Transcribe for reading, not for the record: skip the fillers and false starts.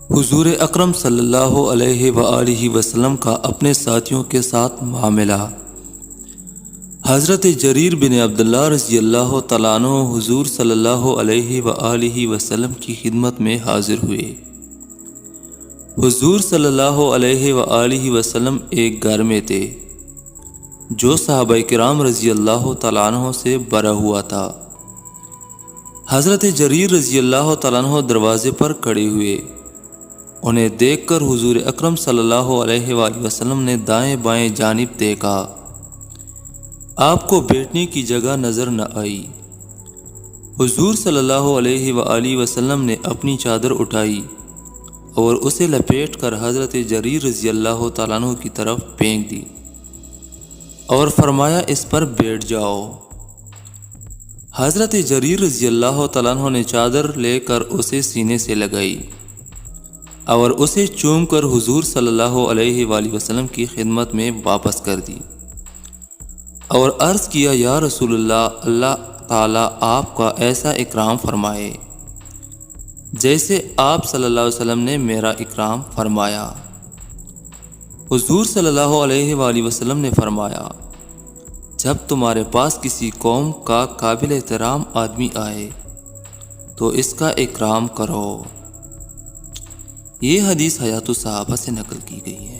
حضور اکرم صلی اللہ علیہ وآلہ وسلم کا اپنے ساتھیوں کے ساتھ معاملہ۔ حضرت جریر بن عبداللہ رضی اللہ تعالیٰ عنہ حضور صلی اللہ علیہ وآلہ وسلم کی خدمت میں حاضر ہوئے۔ حضور صلی اللہ علیہ وآلہ وسلم ایک گھر میں تھے جو صحابہ کرام رضی اللہ تعالیٰ عنہ سے بھرا ہوا تھا۔ حضرت جریر رضی اللہ تعالیٰ عنہ دروازے پر کھڑے ہوئے۔ انہیں دیکھ کر حضور اکرم صلی اللہ علیہ وآلہ وسلم نے دائیں بائیں جانب دیکھا۔ آپ کو بیٹھنے کی جگہ نظر نہ آئی۔ حضور صلی اللہ علیہ وآلہ وسلم نے اپنی چادر اٹھائی اور اسے لپیٹ کر حضرت جریر رضی اللہ تعالیٰ عنہ کی طرف پھینک دی اور فرمایا اس پر بیٹھ جاؤ۔ حضرت جریر رضی اللہ تعالیٰ عنہ نے چادر لے کر اسے سینے سے لگائی اور اسے چوم کر حضور صلی اللہ علیہ وآلہ وسلم کی خدمت میں واپس کر دی اور عرض کیا، یا رسول اللہ، اللہ تعالیٰ آپ کا ایسا اکرام فرمائے جیسے آپ صلی اللہ علیہ وسلم نے میرا اکرام فرمایا۔ حضور صلی اللہ علیہ وآلہ وسلم نے فرمایا، جب تمہارے پاس کسی قوم کا قابل احترام آدمی آئے تو اس کا اکرام کرو۔ یہ حدیث حیات الصحابہ سے نقل کی گئی ہے۔